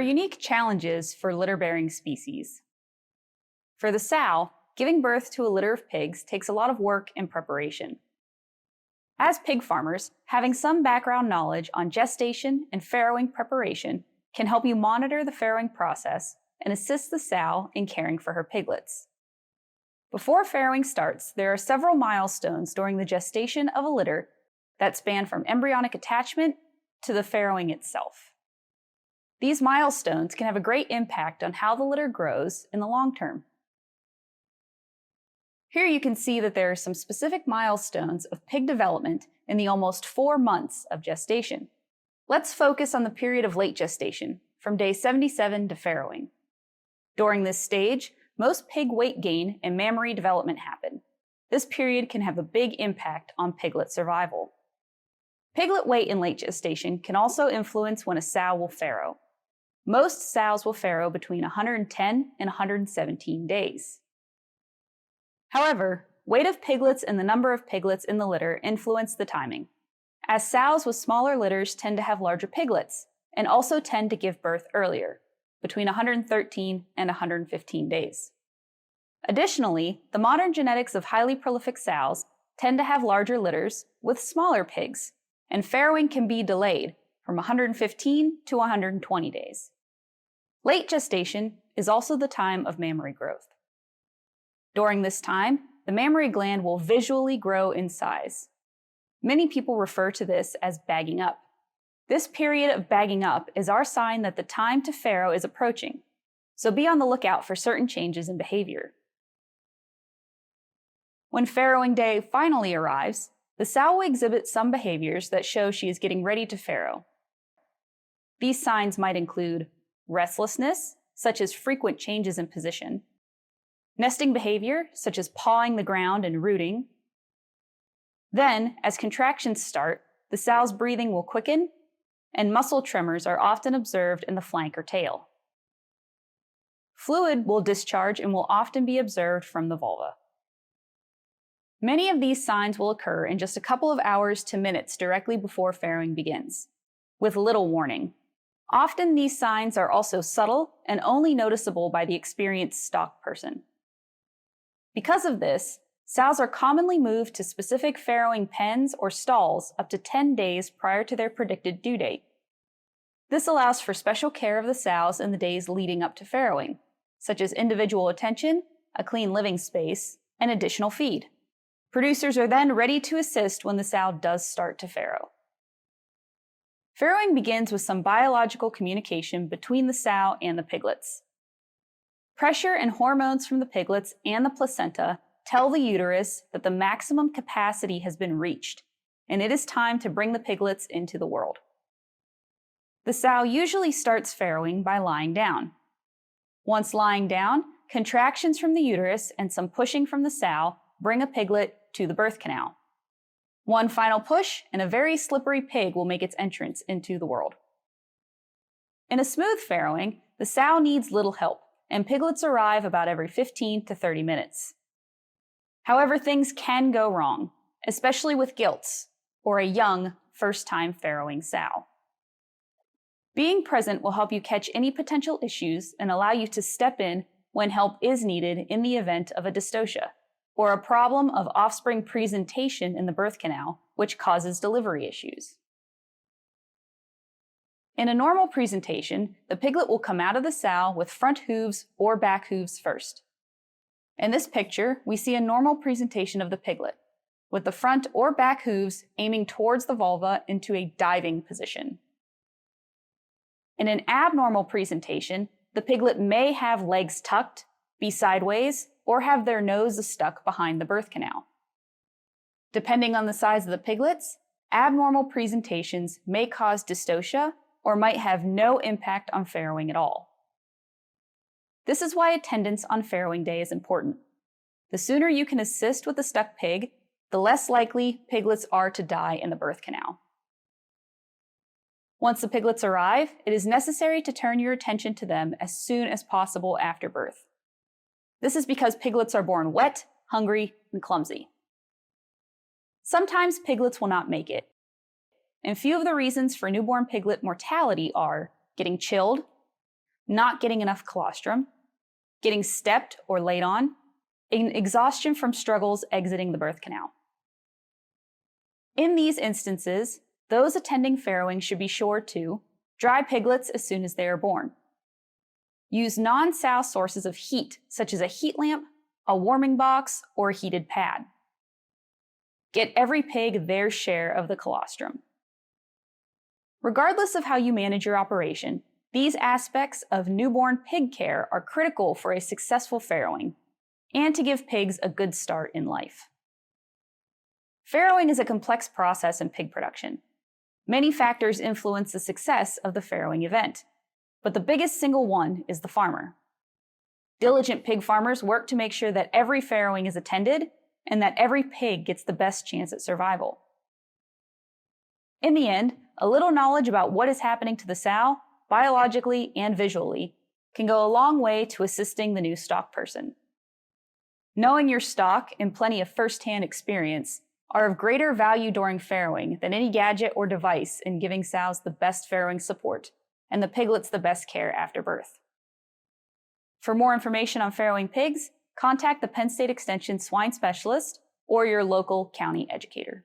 are unique challenges for litter-bearing species. For the sow, giving birth to a litter of pigs takes a lot of work and preparation. As pig farmers, having some background knowledge on gestation and farrowing preparation can help you monitor the farrowing process and assist the sow in caring for her piglets. Before farrowing starts, there are several milestones during the gestation of a litter that span from embryonic attachment to the farrowing itself. These milestones can have a great impact on how the litter grows in the long term. Here you can see that there are some specific milestones of pig development in the almost 4 months of gestation. Let's focus on the period of late gestation, from day 77 to farrowing. During this stage, most pig weight gain and mammary development happen. This period can have a big impact on piglet survival. Piglet weight in late gestation can also influence when a sow will farrow. Most sows will farrow between 110 and 117 days. However, weight of piglets and the number of piglets in the litter influence the timing, as sows with smaller litters tend to have larger piglets and also tend to give birth earlier, between 113 and 115 days. Additionally, the modern genetics of highly prolific sows tend to have larger litters with smaller pigs, and farrowing can be delayed from 115 to 120 days. Late gestation is also the time of mammary growth. During this time, the mammary gland will visually grow in size. Many people refer to this as bagging up. This period of bagging up is our sign that the time to farrow is approaching, so be on the lookout for certain changes in behavior. When farrowing day finally arrives, the sow will exhibit some behaviors that show she is getting ready to farrow. These signs might include restlessness, such as frequent changes in position, nesting behavior, such as pawing the ground and rooting. Then, as contractions start, the sow's breathing will quicken, and muscle tremors are often observed in the flank or tail. Fluid will discharge and will often be observed from the vulva. Many of these signs will occur in just a couple of hours to minutes directly before farrowing begins, with little warning. Often these signs are also subtle and only noticeable by the experienced stock person. Because of this, sows are commonly moved to specific farrowing pens or stalls up to 10 days prior to their predicted due date. This allows for special care of the sows in the days leading up to farrowing, such as individual attention, a clean living space, and additional feed. Producers are then ready to assist when the sow does start to farrow. Farrowing begins with some biological communication between the sow and the piglets. Pressure and hormones from the piglets and the placenta tell the uterus that the maximum capacity has been reached, and it is time to bring the piglets into the world. The sow usually starts farrowing by lying down. Once lying down, contractions from the uterus and some pushing from the sow bring a piglet to the birth canal. One final push, and a very slippery pig will make its entrance into the world. In a smooth farrowing, the sow needs little help, and piglets arrive about every 15 to 30 minutes. However, things can go wrong, especially with gilts, or a young, first-time farrowing sow. Being present will help you catch any potential issues and allow you to step in when help is needed in the event of a dystocia, or a problem of offspring presentation in the birth canal, which causes delivery issues. In a normal presentation, the piglet will come out of the sow with front hooves or back hooves first. In this picture, we see a normal presentation of the piglet, with the front or back hooves aiming towards the vulva into a diving position. In an abnormal presentation, the piglet may have legs tucked, be sideways, or have their nose stuck behind the birth canal. Depending on the size of the piglets, abnormal presentations may cause dystocia or might have no impact on farrowing at all. This is why attendance on farrowing day is important. The sooner you can assist with the stuck pig, the less likely piglets are to die in the birth canal. Once the piglets arrive, it is necessary to turn your attention to them as soon as possible after birth. This is because piglets are born wet, hungry, and clumsy. Sometimes piglets will not make it, and few of the reasons for newborn piglet mortality are getting chilled, not getting enough colostrum, getting stepped or laid on, and exhaustion from struggles exiting the birth canal. In these instances, those attending farrowing should be sure to dry piglets as soon as they are born. Use non-sow sources of heat, such as a heat lamp, a warming box, or a heated pad. Get every pig their share of the colostrum. Regardless of how you manage your operation, these aspects of newborn pig care are critical for a successful farrowing and to give pigs a good start in life. Farrowing is a complex process in pig production. Many factors influence the success of the farrowing event, but the biggest single one is the farmer. Diligent pig farmers work to make sure that every farrowing is attended and that every pig gets the best chance at survival. In the end, a little knowledge about what is happening to the sow, biologically and visually, can go a long way to assisting the new stock person. Knowing your stock and plenty of first-hand experience are of greater value during farrowing than any gadget or device in giving sows the best farrowing support and the piglets the best care after birth. For more information on farrowing pigs, contact the Penn State Extension swine specialist or your local county educator.